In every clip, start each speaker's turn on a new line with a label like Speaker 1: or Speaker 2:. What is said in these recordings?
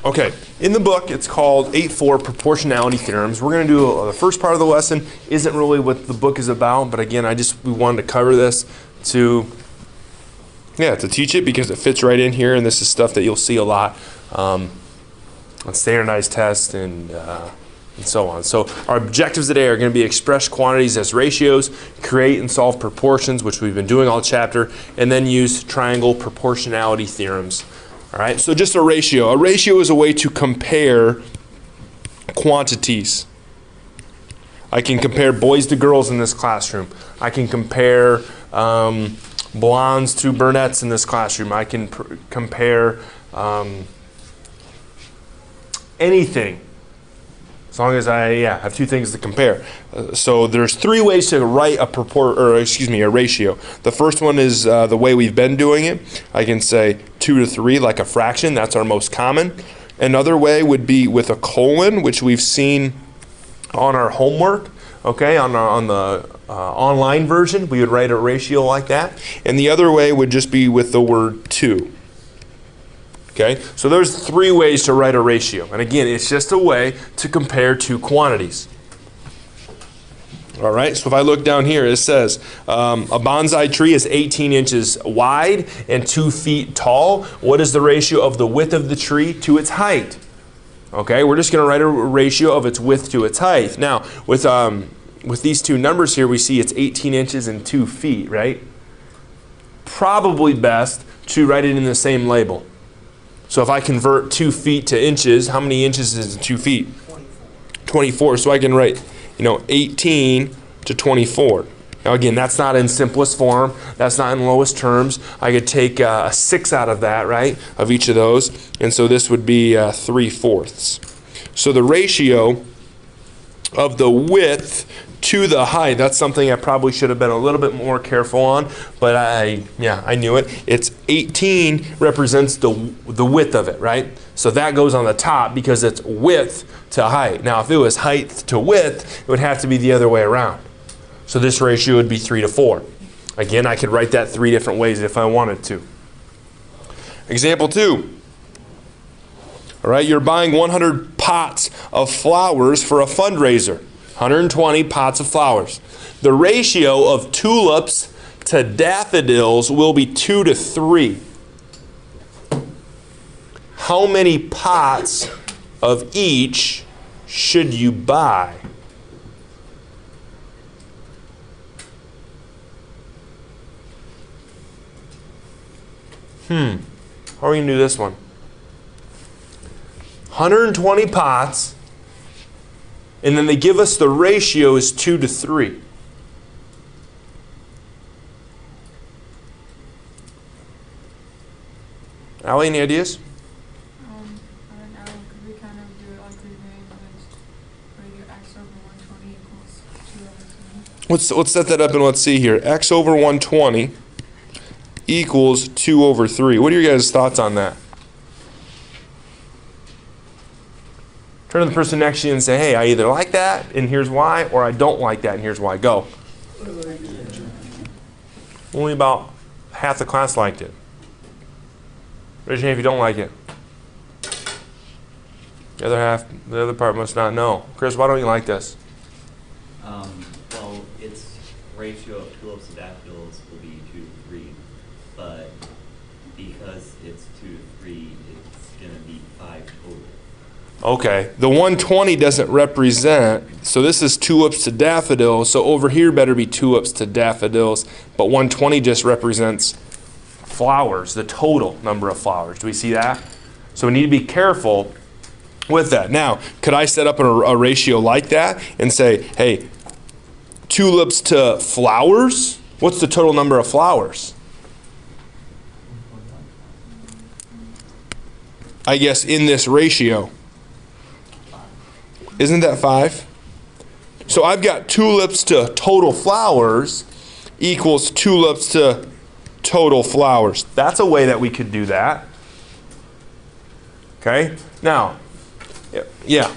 Speaker 1: Okay, in the book, it's called 8-4 Proportionality Theorems. We're going to do the first part of the lesson. Isn't really what the book is about, but again, we wanted to cover this to teach it because it fits right in here, and this is stuff that you'll see a lot on standardized tests and so on. So our objectives today are going to be express quantities as ratios, create and solve proportions, which we've been doing all chapter, and then use triangle proportionality theorems. All right, so just a ratio. A ratio is a way to compare quantities. I can compare boys to girls in this classroom. I can compare blondes to brunettes in this classroom. I can compare anything, as long as I have two things to compare. So there's three ways to write a ratio. The first one is the way we've been doing it. I can say 2 to 3 like a fraction. That's our most common. Another way would be with a colon, which we've seen on our homework. Okay, on the online version, we would write a ratio like that. And the other way would just be with the word 2. Okay, so there's 3 ways to write a ratio. And again, it's just a way to compare two quantities. All right, so if I look down here, it says a bonsai tree is 18 inches wide and 2 feet tall. What is the ratio of the width of the tree to its height? Okay, we're just going to write a ratio of its width to its height. Now, with these two numbers here, we see it's 18 inches and 2 feet, right? Probably best to write it in the same label. So if I convert 2 feet to inches, how many inches is 2 feet? 24. So I can write, 18 to 24. Now again, that's not in simplest form. That's not in lowest terms. I could take a 6 out of that, right, of each of those. And so this would be 3/4. So the ratio of the width to the height, that's something I probably should have been a little bit more careful on, but I knew it. It's 18 represents the width of it, right? So that goes on the top because it's width to height. Now, if it was height to width, it would have to be the other way around. So this ratio would be 3 to 4. Again, I could write that 3 different ways if I wanted to. Example 2. All right, you're buying 100 pots of flowers for a fundraiser. 120 pots of flowers. The ratio of tulips to daffodils will be 2 to 3. How many pots of each should you buy? How are we going to do this one? 120 pots. And then they give us the ratio is 2 to 3. Allie, any ideas?
Speaker 2: I don't know. Could we kind of do it like we made where you x over 120 equals 2 over 3?
Speaker 1: Let's set that up and let's see here. X over 120 equals 2 over 3. What are your guys' thoughts on that? Turn to the person next to you and say, hey, I either like that, and here's why, or I don't like that, and here's why. Go. Only about half the class liked it. Raise your hand if you don't like it. The other part must not know. Chris, why don't you like this?
Speaker 3: Well, its ratio of tulips to daffodils will be 2 to 3, but because it's 2 to 3, it's going to be 5 total.
Speaker 1: Okay, the 120 doesn't represent, so this is tulips to daffodils, so over here better be tulips to daffodils, but 120 just represents flowers, the total number of flowers. Do we see that? So we need to be careful with that. Now, could I set up a ratio like that and say, hey, tulips to flowers? What's the total number of flowers? I guess in this ratio. Isn't that 5? So I've got tulips to total flowers equals tulips to total flowers. That's a way that we could do that. Okay? Now,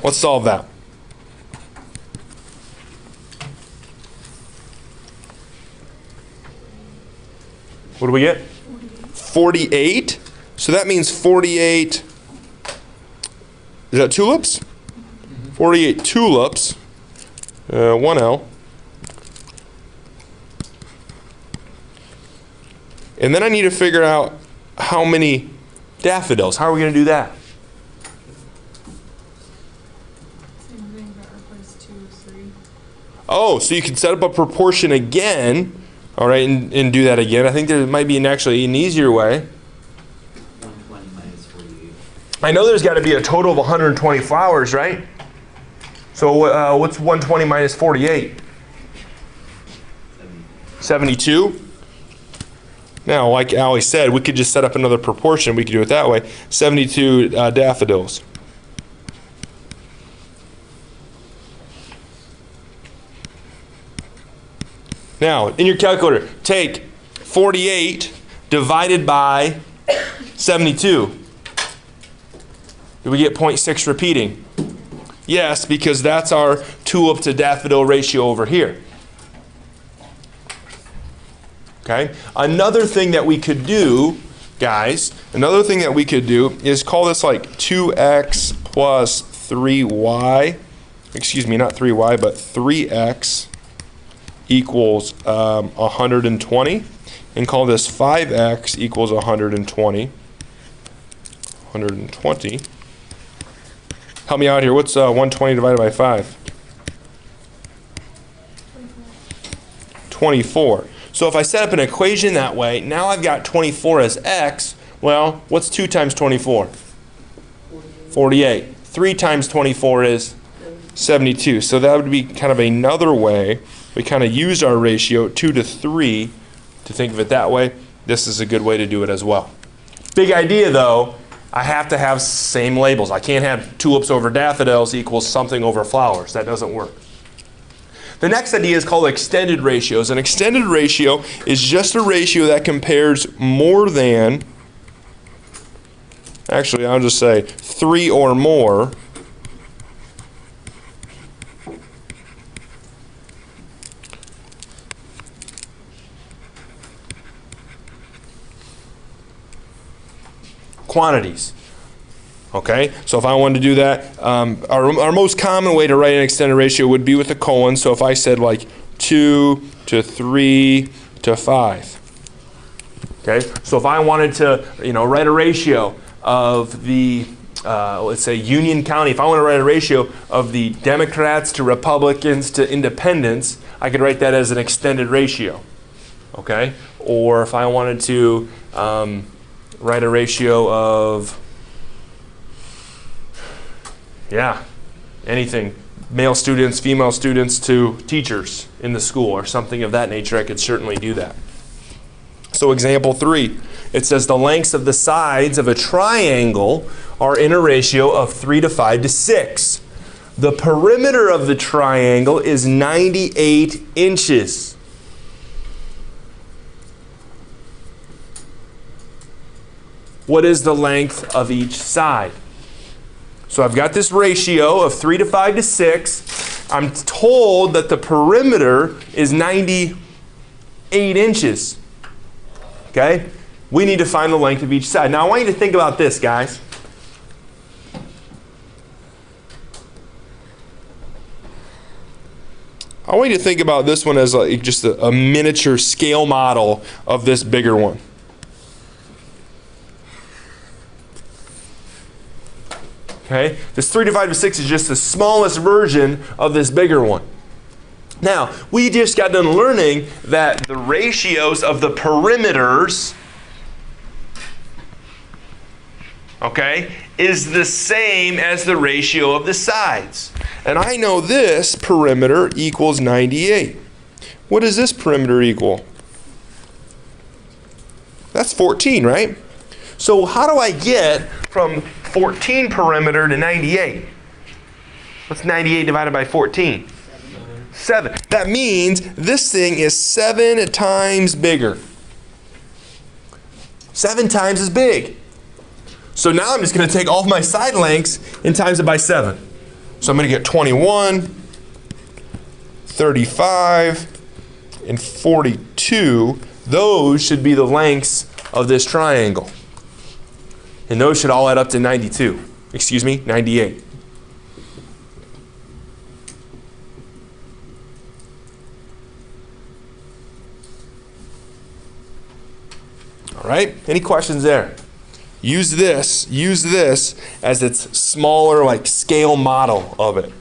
Speaker 1: let's solve that. What do we get? 48. So that means 48 is that tulips? 48 tulips, 1L. And then I need to figure out how many daffodils. How are we going to do that?
Speaker 2: Same thing, but replace 2 with 3.
Speaker 1: Oh, so you can set up a proportion again, all right, and do that again. I think there might be actually an easier way.
Speaker 3: 120 minus 48.
Speaker 1: I know there's got to be a total of 120 flowers, right? So what's 120 minus 48? 72. Now, like Ali said, we could just set up another proportion. We could do it that way. 72 daffodils. Now, in your calculator, take 48 divided by 72. Do we get 0.6 repeating? Yes, because that's our tulip to daffodil ratio over here. Okay? Another thing that we could do, guys, another thing that we could do is call this like 2x plus 3y. Excuse me, not 3y, but 3x equals 120. And call this 5x equals 120. 120. Help me out here. What's 120 divided by 5? 24. So if I set up an equation that way, now I've got 24 as x. Well, what's 2 times 24? 48. 3 times 24 is 72. So that would be kind of another way. We kind of used our ratio 2 to 3 to think of it that way. This is a good way to do it as well. Big idea though, I have to have same labels. I can't have tulips over daffodils equals something over flowers. That doesn't work. The next idea is called extended ratios. An extended ratio is just a ratio that compares more than, actually I'll just say 3 or more quantities. Okay, so if I wanted to do that, our most common way to write an extended ratio would be with a colon. So if I said like 2 to 3 to 5. Okay, so if I wanted to, write a ratio of the, let's say Union County, if I want to write a ratio of the Democrats to Republicans to Independents, I could write that as an extended ratio. Okay, or if I wanted to write a ratio of, anything, male students, female students to teachers in the school or something of that nature, I could certainly do that. So example 3, it says the lengths of the sides of a triangle are in a ratio of 3 to 5 to 6. The perimeter of the triangle is 98 inches. What is the length of each side? So I've got this ratio of 3 to 5 to 6. I'm told that the perimeter is 98 inches. Okay? We need to find the length of each side. Now I want you to think about this, guys. I want you to think about this one as like just a miniature scale model of this bigger one. Okay, this 3 to 5 to 6 is just the smallest version of this bigger one. Now, we just got done learning that the ratios of the perimeters, okay, is the same as the ratio of the sides. And I know this perimeter equals 98. What does this perimeter equal? That's 14, right? So how do I get from 14 perimeter to 98? What's 98 divided by 14? 7. That means this thing is 7 times bigger. 7 times as big. So now I'm just going to take all of my side lengths and times it by 7. So I'm going to get 21, 35, and 42. Those should be the lengths of this triangle. And those should all add up to 92. Excuse me, 98. All right, any questions there? Use this as its smaller, like, scale model of it.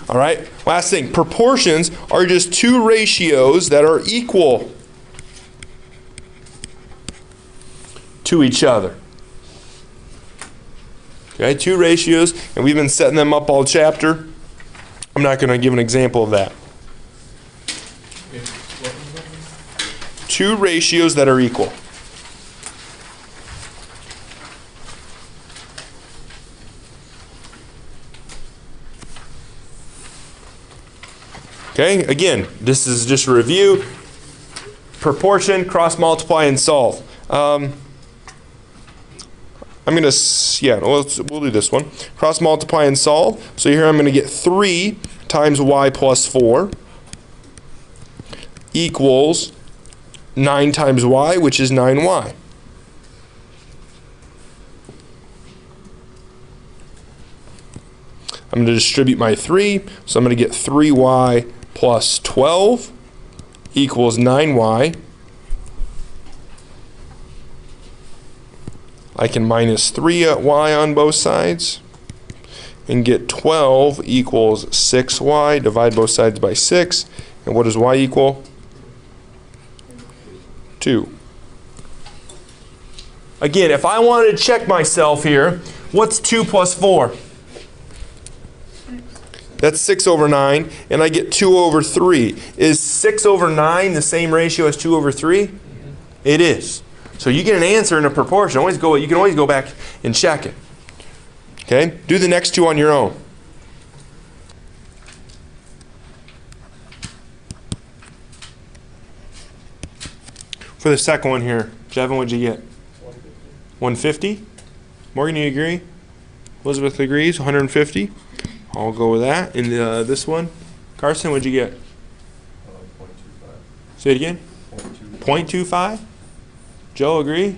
Speaker 1: All right, last thing, proportions are just two ratios that are equal to each other. Okay, two ratios, and we've been setting them up all chapter. I'm not going to give an example of that. Two ratios that are equal. Okay, again, this is just a review. Proportion, cross multiply, and solve. I'm going to, we'll do this one. Cross multiply and solve. So here I'm going to get 3 times y plus 4 equals 9 times y, which is 9y. I'm going to distribute my 3, so I'm going to get 3y plus 12 equals 9y. I can minus 3y on both sides and get 12 equals 6y. Divide both sides by 6. And what does y equal? 2. Again, if I wanted to check myself here, what's 2 plus 4? That's 6 over 9, and I get 2 over 3. Is 6 over 9 the same ratio as 2 over 3? It is. So you get an answer in a proportion. You can always go back and check it. Okay? Do the next two on your own. For the second one here, Jevin, what'd you get? 150. Morgan, you agree? Elizabeth agrees, 150. I'll go with that. And this one, Carson, what'd you get?
Speaker 4: 0.25.
Speaker 1: Say it again. 0.25. Joe, agree?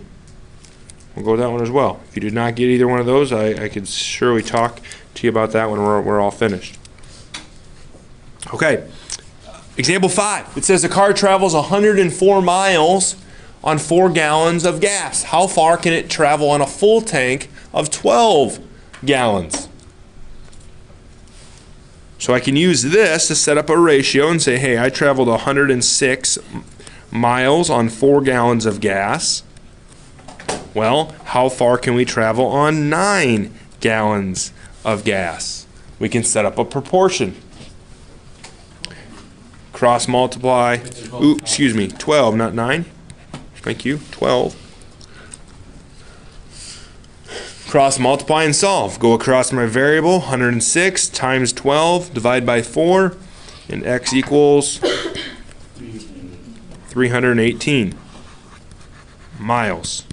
Speaker 1: We'll go with that one as well. If you did not get either one of those, I could surely talk to you about that when we're all finished. Okay. Example 5. It says a car travels 104 miles on 4 gallons of gas. How far can it travel on a full tank of 12 gallons? So I can use this to set up a ratio and say, hey, I traveled 106 miles on 4 gallons of gas. Well, how far can we travel on 9 gallons of gas? We can set up a proportion. Cross multiply. Ooh, excuse me, 12, not 9. Thank you, 12. Cross multiply and solve. Go across my variable, 106 times 12, divide by 4, and x equals 318 miles.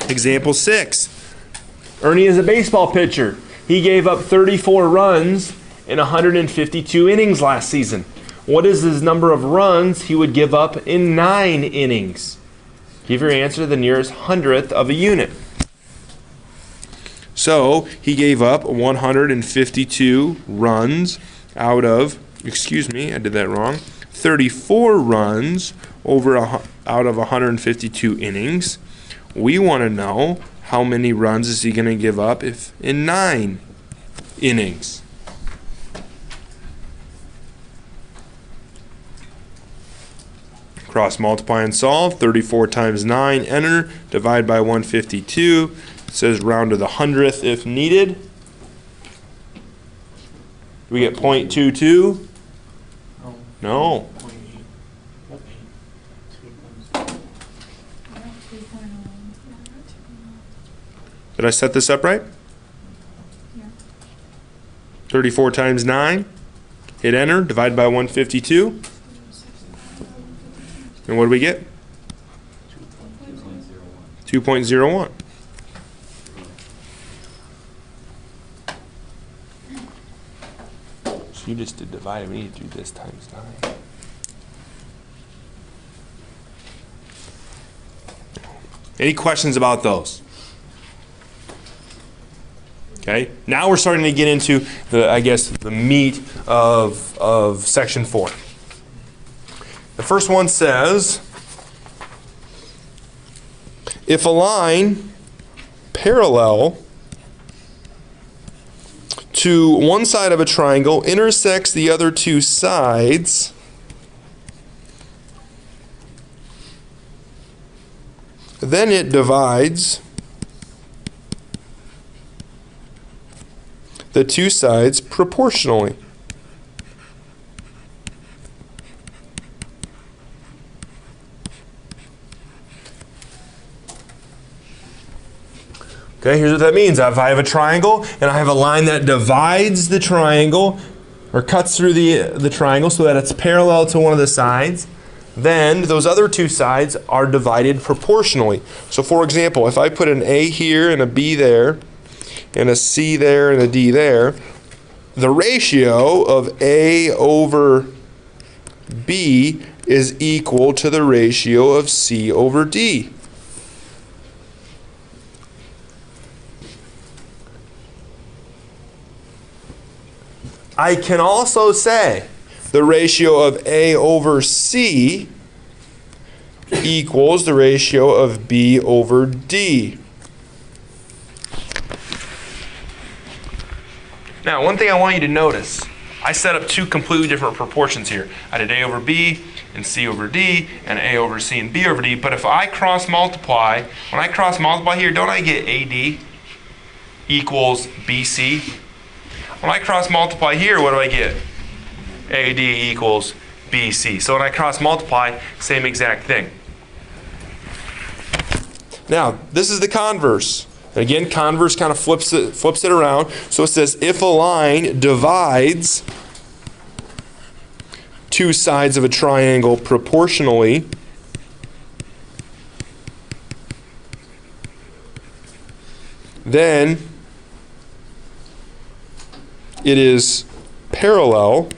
Speaker 1: Example 6. Ernie is a baseball pitcher. He gave up 34 runs in 152 innings last season. What is his number of runs he would give up in 9 innings? Give your answer to the nearest hundredth of a unit. So he gave up 152 runs out of, excuse me, I did that wrong, 34 runs out of 152 innings. We want to know how many runs is he going to give up if in 9 innings. Cross multiply and solve. 34 times 9, enter. Divide by 152. It says round to the hundredth if needed. Do we get 0.22? No. Did I set this up right?
Speaker 2: Yeah.
Speaker 1: 34 times 9. Hit enter. Divide by 152. And what do we get? 2.01. So you just did divide. We need to do this times 9. Any questions about those? Okay, now we're starting to get into the meat of section 4. The first one says, if a line parallel to one side of a triangle intersects the other two sides, then it divides the two sides proportionally. Okay, here's what that means. If I have a triangle and I have a line that divides the triangle or cuts through the triangle so that it's parallel to one of the sides, then those other two sides are divided proportionally. So for example, if I put an A here and a B there, and a C there and a D there, the ratio of A over B is equal to the ratio of C over D. I can also say the ratio of A over C equals the ratio of B over D. Now, one thing I want you to notice, I set up two completely different proportions here. I did A over B and C over D and A over C and B over D, but if I cross multiply, when I cross multiply here, don't I get AD equals BC? When I cross multiply here, what do I get? AD equals BC. So when I cross multiply, same exact thing. Now, this is the converse. And again, converse kind of flips it around. So it says if a line divides two sides of a triangle proportionally, then it is parallel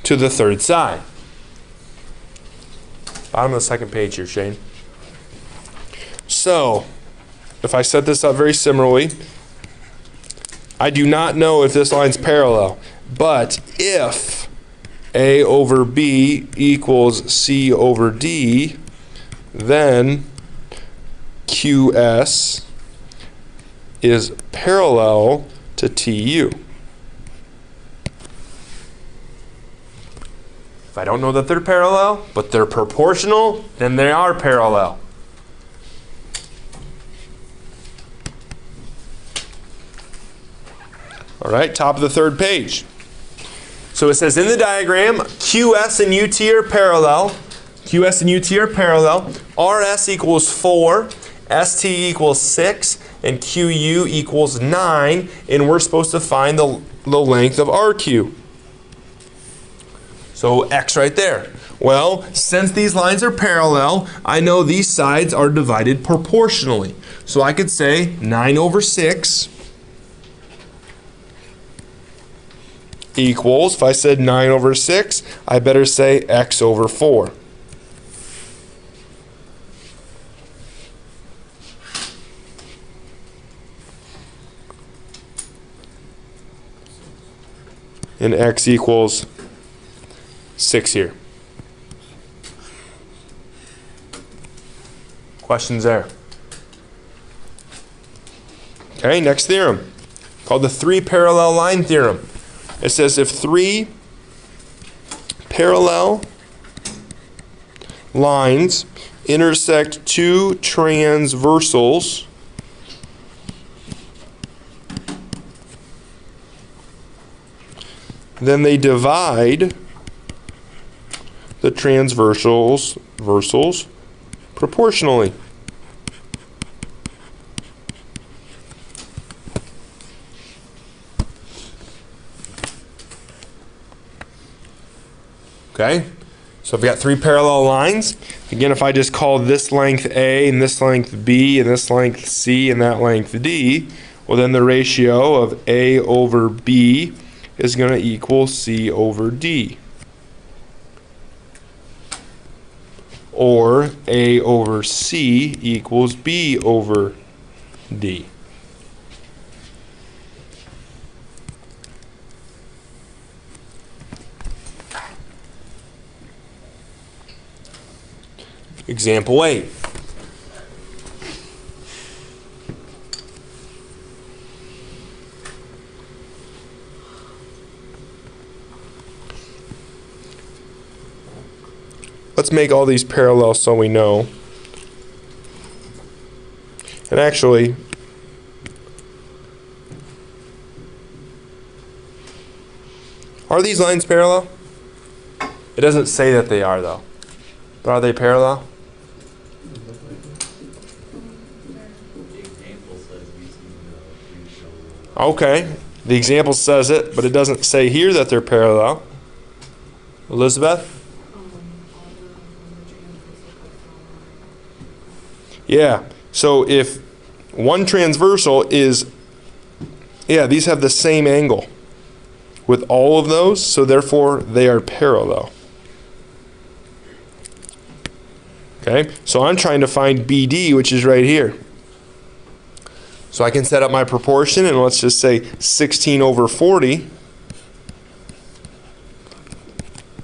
Speaker 1: to the third side. Bottom of the second page here, Shane. So, if I set this up very similarly, I do not know if this line's parallel, but if A over B equals C over D, then QS is parallel to TU. If I don't know that they're parallel, but they're proportional, then they are parallel. All right, top of the third page. So it says in the diagram, QS and UT are parallel. QS and UT are parallel. RS equals 4, ST equals 6, and QU equals 9, and we're supposed to find the length of RQ. So X right there. Well, since these lines are parallel, I know these sides are divided proportionally. So I could say 9 over 6 equals, if I said 9 over 6, I better say X over 4. And X equals 6 here. Questions there? Okay, next theorem, called the three parallel line theorem. It says if three parallel lines intersect two transversals, then they divide the transversals proportionally. Okay, so I've got three parallel lines. Again, if I just call this length A and this length B and this length C and that length D, well then the ratio of A over B is going to equal C over D. or A over C equals B over D. Example 8. Let's make all these parallel so we know. And actually, are these lines parallel? It doesn't say that they are though. But are they parallel? Okay, the example says it, but it doesn't say here that they're parallel. Elizabeth? Yeah, so if one transversal is, yeah, these have the same angle with all of those, so therefore they are parallel. Okay, so I'm trying to find BD, which is right here. So I can set up my proportion, and let's just say 16 over 40.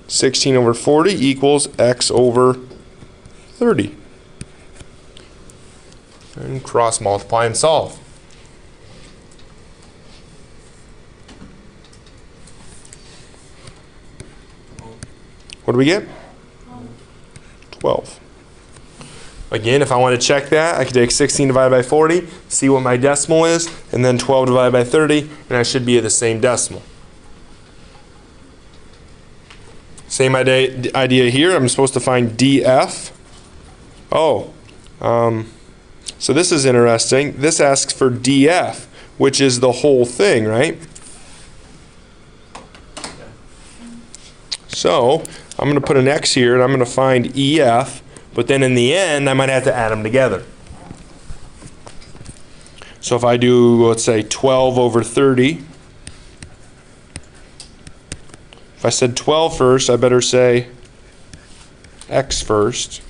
Speaker 1: 16 over 40 equals x over 30. And cross multiply and solve. What do we get? 12. Again, if I want to check that, I could take 16 divided by 40, see what my decimal is, and then 12 divided by 30, and I should be at the same decimal. Same idea here. I'm supposed to find DF. Oh, so this is interesting. This asks for DF, which is the whole thing, right? So I'm going to put an X here, and I'm going to find EF. But then in the end, I might have to add them together. So if I do, let's say, 12 over 30. If I said 12 first, I better say x first.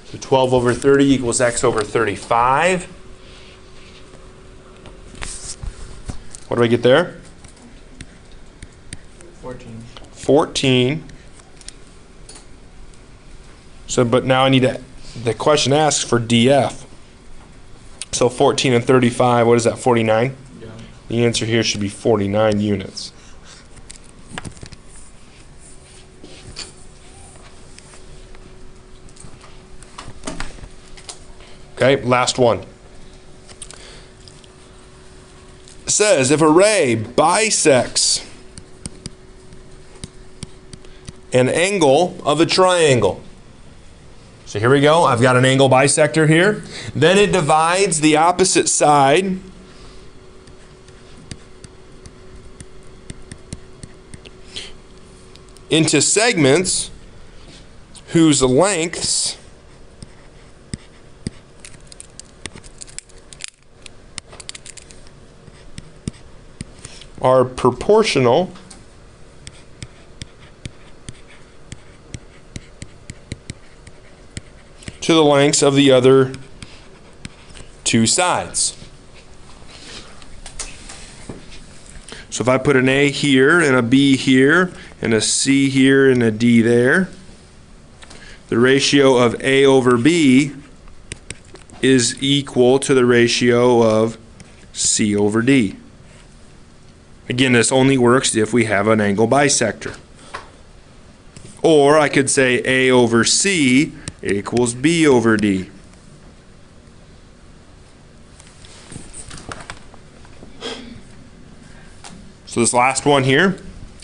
Speaker 1: So 12 over 30 equals x over 35. What do I get there?
Speaker 4: 14.
Speaker 1: 14. So, but now I need to, the question asks for DF. So 14 and 35, what is that, 49?
Speaker 4: Yeah.
Speaker 1: The answer here should be 49 units. Okay, last one. It says if a ray bisects an angle of a triangle. So here we go. I've got an angle bisector here. Then it divides the opposite side into segments whose lengths are proportional to the lengths of the other two sides. So if I put an A here and a B here and a C here and a D there, the ratio of A over B is equal to the ratio of C over D. Again, this only works if we have an angle bisector. Or I could say A over C equals B over D. So this last one here,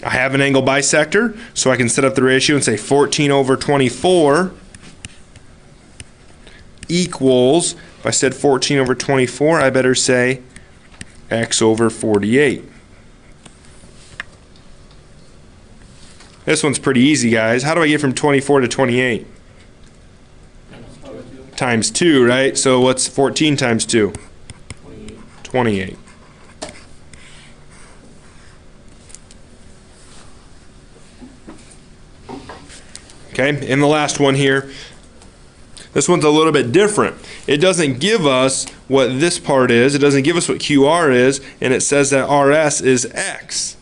Speaker 1: I have an angle bisector, so I can set up the ratio and say 14 over 24 equals, if I said 14 over 24, I better say x over 48. This one's pretty easy, guys. How do I get from 24 to 28? Times 2, right? So what's 14 times 2? 28. Okay, and the last one here. This one's a little bit different. It doesn't give us what this part is. It doesn't give us what QR is, and it says that RS is X.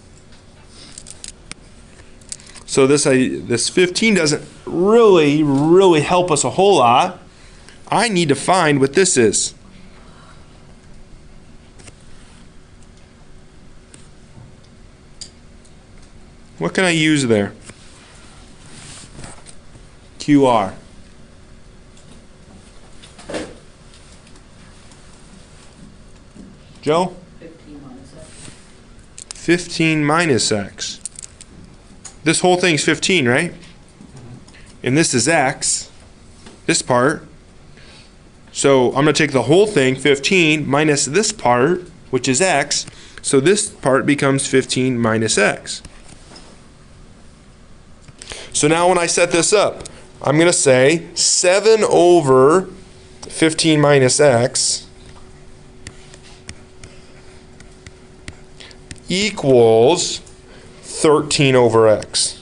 Speaker 1: So this 15 doesn't really help us a whole lot. I need to find what this is. What can I use there? QR. Joe?
Speaker 4: 15 minus X.
Speaker 1: 15 minus X. This whole thing's 15, right? And this is X, this part. So I'm going to take the whole thing, 15, minus this part, which is X. So this part becomes 15 minus X. So now when I set this up, I'm going to say 7 over 15 minus X equals 13 over X.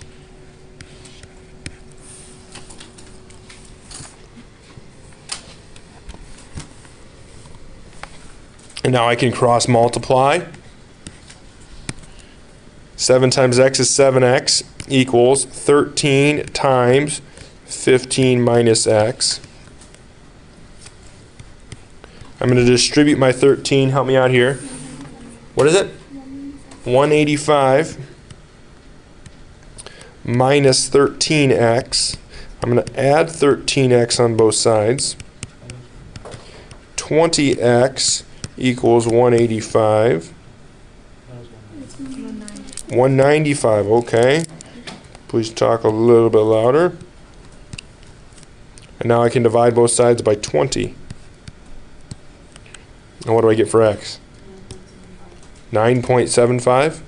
Speaker 1: And now I can cross multiply. 7 times X is 7X equals 13 times 15 minus X. I'm going to distribute my 13. Help me out here. What is it? 185 minus 13X. I'm going to add 13X on both sides. 20X equals 185. 195, okay. Please talk a little bit louder. And now I can divide both sides by 20. And what do I get for X? 9.75.